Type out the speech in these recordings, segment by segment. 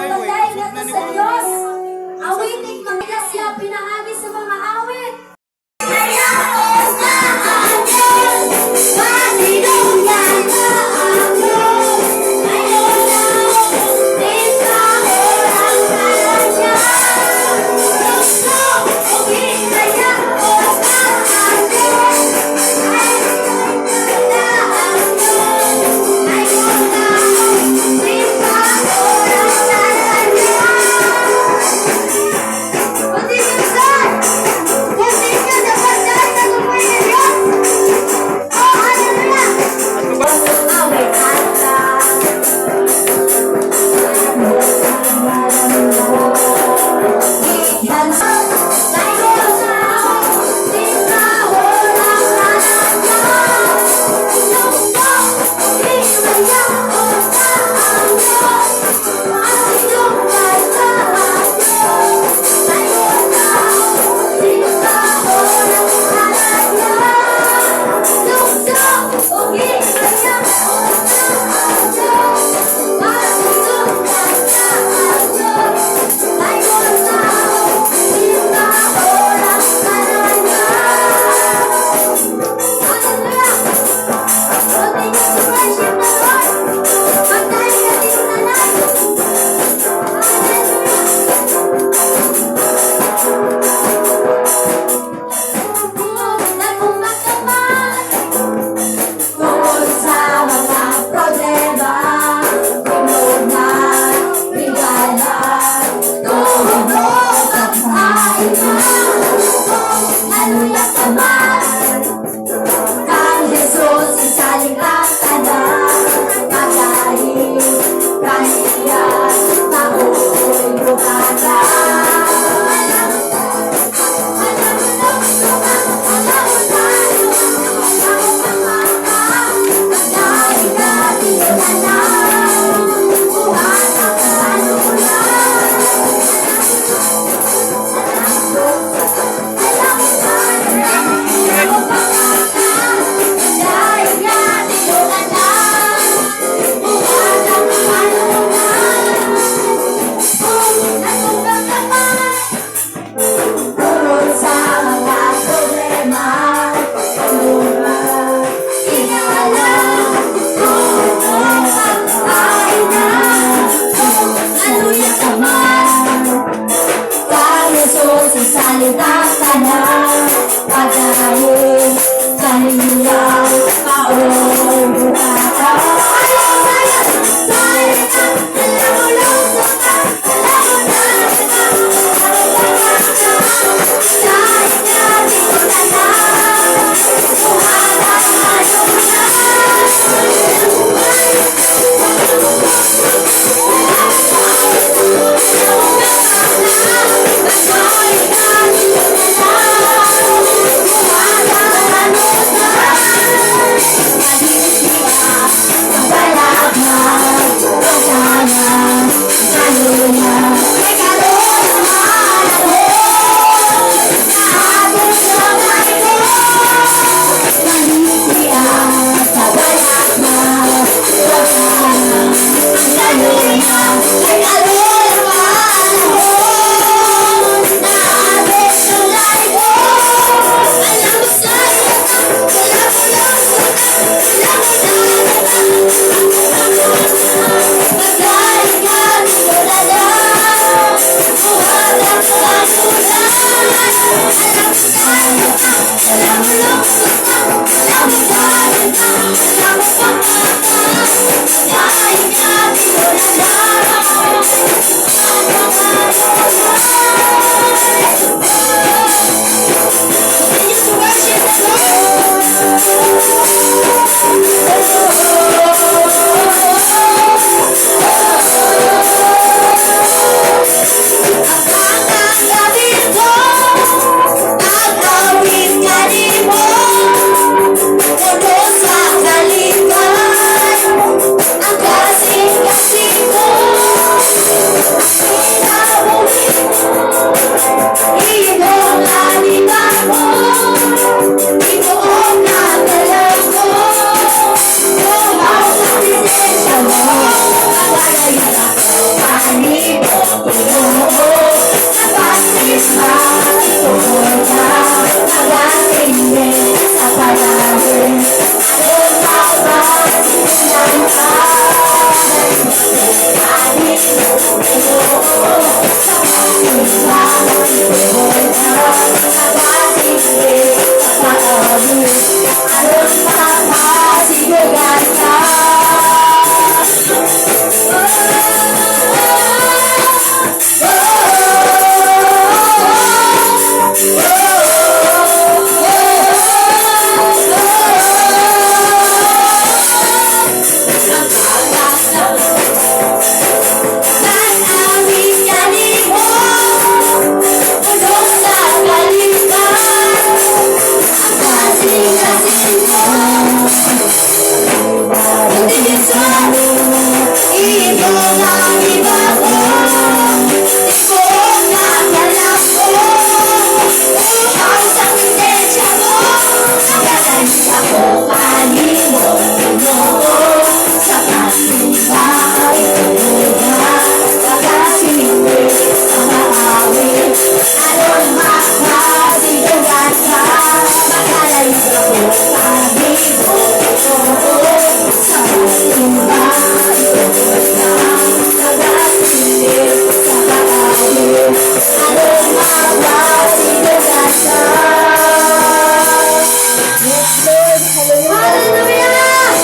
Magdayag nato sa Diyos. Awiting mga siya pinaagi sa mga awit. What did you say? Ibo na iba ko, ibo na galak ko. Uhaw sa konsensya mo, nagkakanta ko kanino Ginoo. Sa kapitbahay ko na kakasimipin sa maawit. Anong makasigagan ka, makalayo ako kanino Ginoo. Sa kapitbahay ko na kakasimipin sa maawit. Anong makasigagan ka. Hallelujah!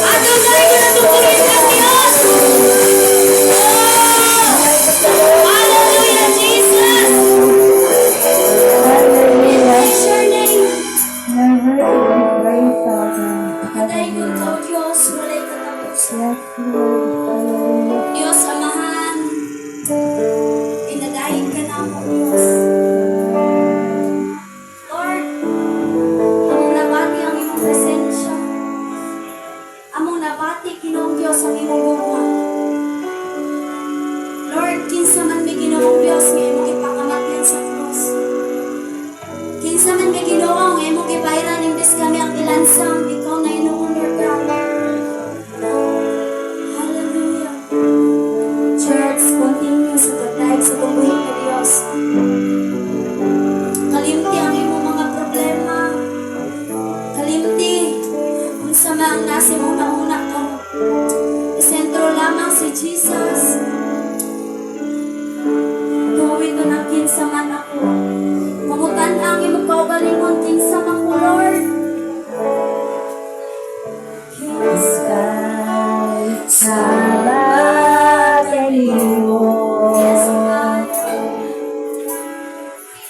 Adonai, kinatutulin ng Diyos! Oh! Hallelujah, Jesus! We praise your name. Kaday ko ito, Diyos, walay katapusan. Diyos, Amahan, pinadahin ka na ako, Diyos. Lord, among nabati ang imong presensya. Among nabati, Ginoong Diyos, ang imong buwan. Lord, kinsa man may Ginoong Diyos, nga imong ipakamatyan sa cross. Kinsa man may Ginoo, nga imong ibayran, imbes kami ang ilansang, ikaw na inuong Lord God. Hallelujah. Church, continue sa pagdaig sa tubuhin na Diyos. Kalimti ang imong mga problema. Kalimti kung sa mga nasa mong nauna ka. Isentro lamang si Jesus. Gawin ko ng kinsa man ako. Mamutan ang imong kaugalingon kinsa man ko, Lord. Kinsa sa bagay mo. Yes, God.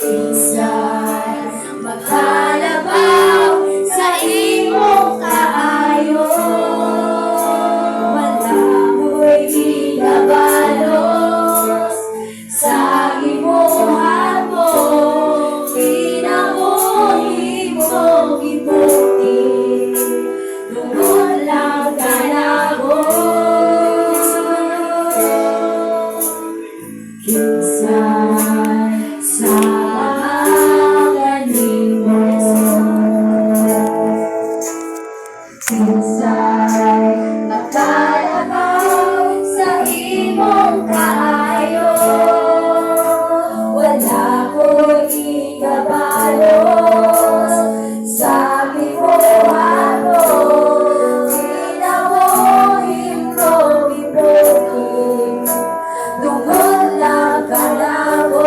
Minsan magkalabaw sa imong kaayo. Wala mo'y ginabalos sa gibuhat mo. Pinamuhi mo gibuti, tungkol lang ka na mo. Kinsan sa kanimo, kinsay makalabaw sa imong kaayo. Wala ko ikabalos sa gibuhat mo. Pinamuhi mo gibuti, tungkol lang ka na mo.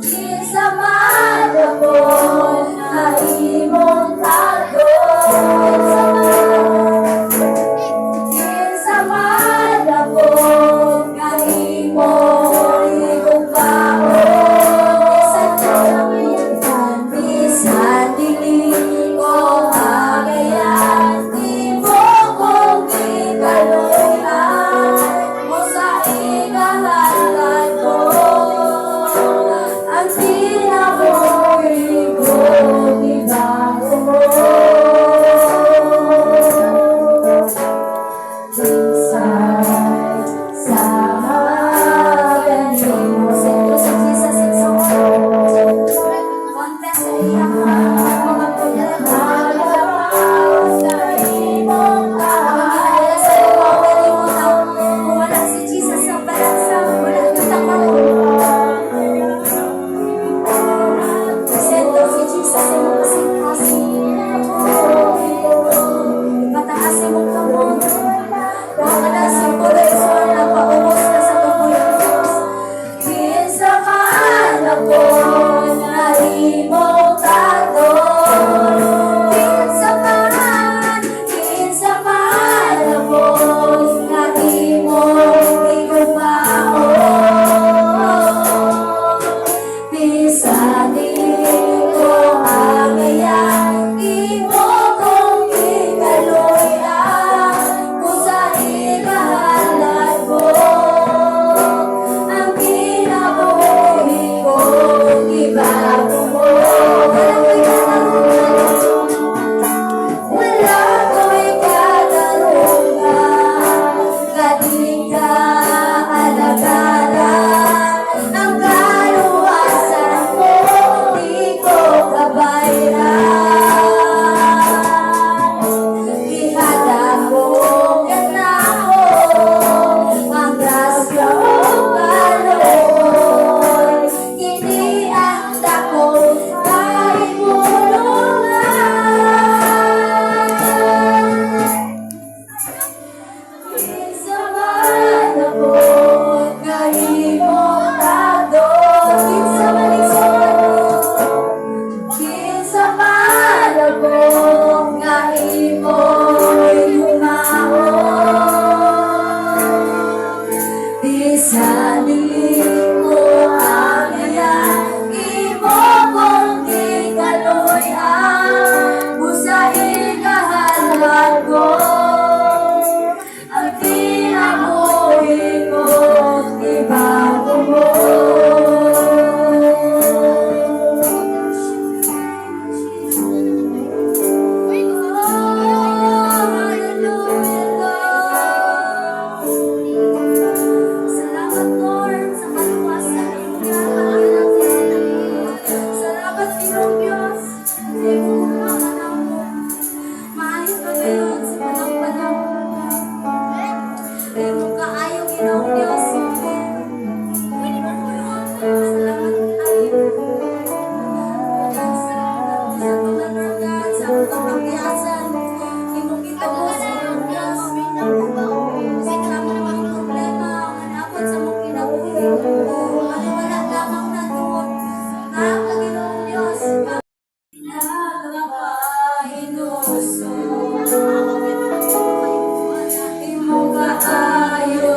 Kinsa man ako na imong tago. Kinsa man Ginoong Diyos. Pwede ba ko lang? Salamat tayo. Salamat sa Lord God, sa akong kapangkiyasan. Imong gitaos, Ginoong Diyos. Salamat ang akong problema, ang napod sa mong kinabuhi. Maniwala lamang na tuon. Ang Ginoong Diyos. Nagpapainuso. Imong kaayo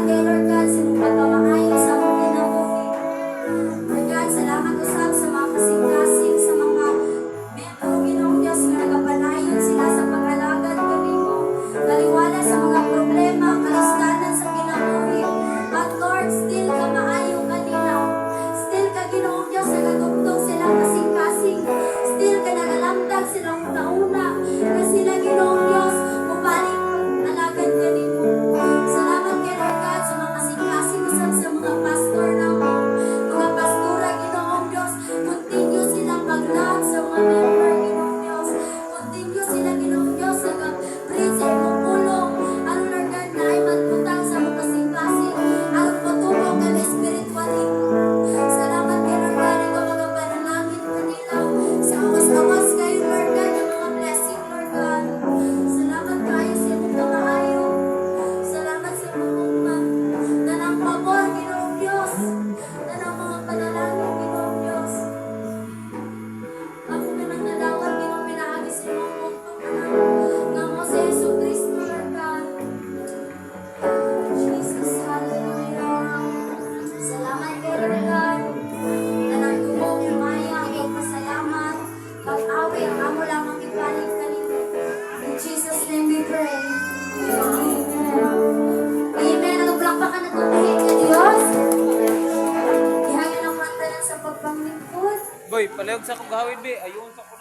kay Lord God sa mong pagkamaayo sa mong kinabuhi. Lord God, salamat usab sa mga kasing-kasing sa mga membro Ginoong Diyos nga nagapanayon sila sa pag-alagad kanimo. Taliwala sa mga problema, kalustanan sa kinabuhi. But Lord, still ka maayo kanila. Still ka Ginoong Diyos nagatugtog silang kasing-kasing. Still ka nagalamdag silang una-una. Na sila Ginoong Diyos mubalik alagad kanimo. Salamat kay Lord God sa mga kasing-kasing usab sa mga pastor namin. Mga pastora Ginoong Diyos, continue silang mag-love sa mga member Ginoong Diyos. Continue sila Ginoong Diyos nag-preach sa imong pulong. Ano Lord God na ay magputang sa mga kasing-kasing. Ang patulong kami spiritually. Salamat kay Lord God, ikaw magapanalangin kanila. Sa awas-awas kayo Lord God, ng mga blessing Lord God. Salamat kayo sa imong kamaayo. Salamat sa imong tanang pabor Ginoong Diyos. Tanang mga panalangin Ginoong Diyos. Ako na nang nadawat Ginoong pinaagi sa imong mundo nga mo sa Yesu Cristo Lord God. Jesus, hallelujah. Salamat kay Lord God. Tanang tubog, maya, ang pasalamat. Pag-awi, ang amo lamang ibalik kanino. In Jesus' name we pray. Amen. Amen. Nag-plakpakan na tumihin ka Diyos. Ihangin ang mantanan sa pagpamlingkod. Boy, palayog sa kong gawin, be. Ayun sa kong.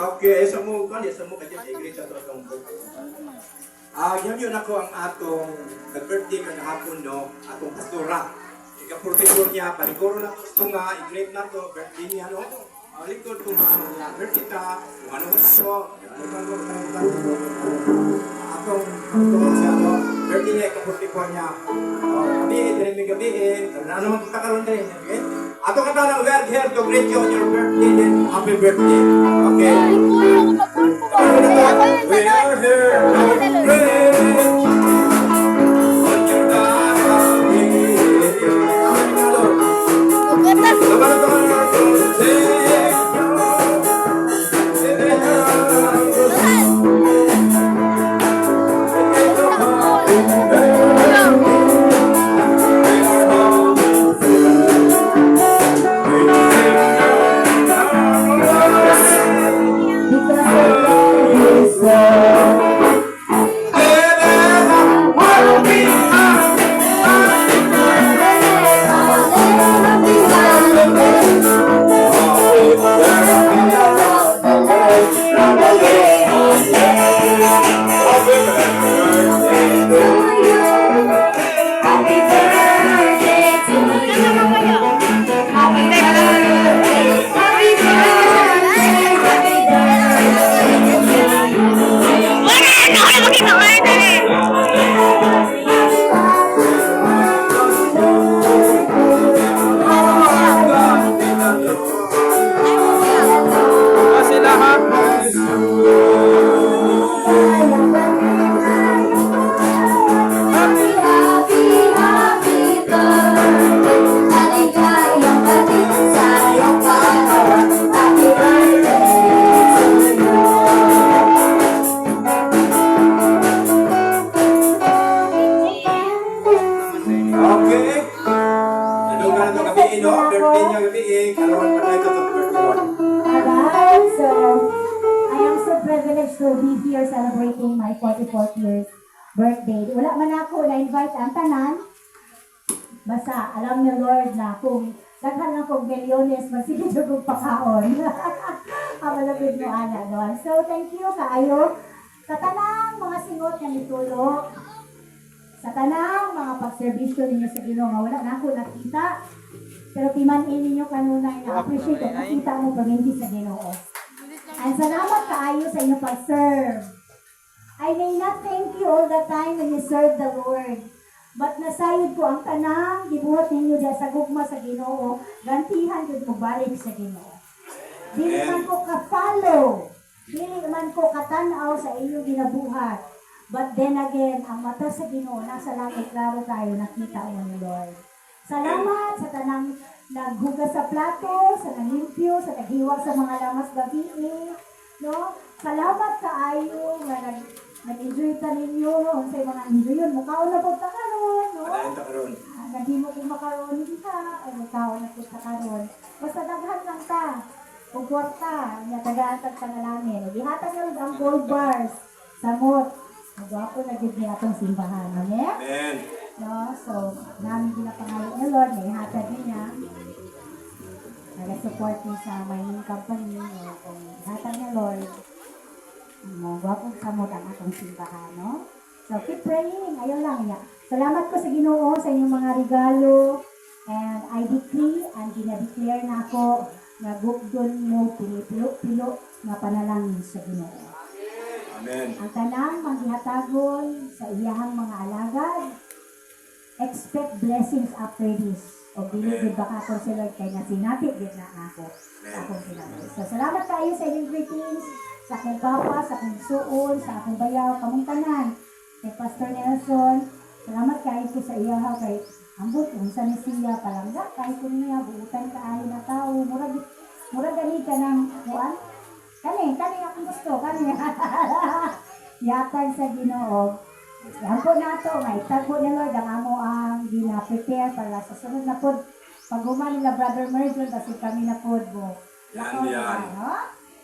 Okay, sa mo kadyan iglesia to atong yun ako ang atong nag-birthday kahapon no, atong pastora. Ika-protector niya, paliguro na to nga, i-great na to, birthday niya no. Likod to nga, birthday ta, kung ano na to, atong siya no, birthday niya, ika-protector niya. Gabihin, dinig gabihin, ano man kita karoon din, okay? Atong kata na, we are here to greet you on your birthday then happy birthday. Okay? We are here to greet on your celebrating my 44th years birthday. Wala man ako na-invite ang tanan. Basta, alam ni Lord na kung daghan lang kong milyones, magsigit kong pakaon. Ang malapit mo, ana, no? So, thank you, kaayo. Sa tanang mga singot na nitulo, sa tanang mga pagservisyo ninyo sa Ginoo nga wala na ako nakita, pero timanin ninyo kanunay na appreciate kung nakita mo pag-hindi sa Ginoo. And salamat kaayo sa inyong pag-serve. I may not thank you all the time when you serve the Lord. But nasayod ko ang tanang, gibuhat ninyo dyan sa gugma sa Ginoo, gantihan yun mo balik sa Ginoo. Dili man ko ka-follow, dili man ko katanaw sa inyong ginabuhat. But then again, ang mata sa Ginoo, nasa langit, klaro tayo, nakita mo ni Lord. Salamat sa tanang naghugas sa plato, sa naglimpyo, sa naghiwag sa mga lamas gabi, no? Salamat kaayo nga nag-enjoy ta ninyo sa mga enjoy yun. Mukaon na po ta karon, no? Padayon ta karon. Naghimo kong makaroon ka, ay mukaon na po ta karon. Basta daghan lang ta. Kung kwarta, niya tagaan panalangin. Ihatag na rin ang gold bars, samot. Magwapo na din niya atong simbahan. Amen? Amen. No? So, namin ginapangalan ni Lord, may hatag niya. Nag-support niya sa mining company. No? Kung hatag ni Lord, magwapo samot ang atong simbahan. No? So, keep praying. Ayaw lang niya. Salamat ko sa Ginoo sa inyong mga regalo. And I decree and ginadeclare na ako na gugdon mo pilo-pilo na panalangin sa Ginoo. Amen. Ang tanang maghihatagon sa iyahang mga alagad, expect blessings after this. O bilibid baka ako si Lord kay nasinapit din na ako sa akong ginagawa. So salamat kayo sa inyong greetings, sa akong papa, sa akong suon, sa akong bayaw, kamong tanan. Kay Pastor Nelson, salamat kayo ko sa iyaha kay ambot kung sa siya palangga kahit kung niya buutan kaayo na tao murag gani ka ng kuan kani akong gusto kani yatag sa Ginoo yan po nato may tagpo ni Lord ang amo ang gina-prepare para sa sunod na pod pag nila Brother Merjon kasi kami na pod mo Yan. no?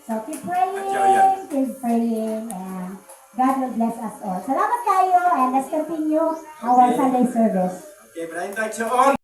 So keep Atyaw praying and God will bless us all. Salamat kayo and let's continue our Sunday service. Okay, Brian, thanks all.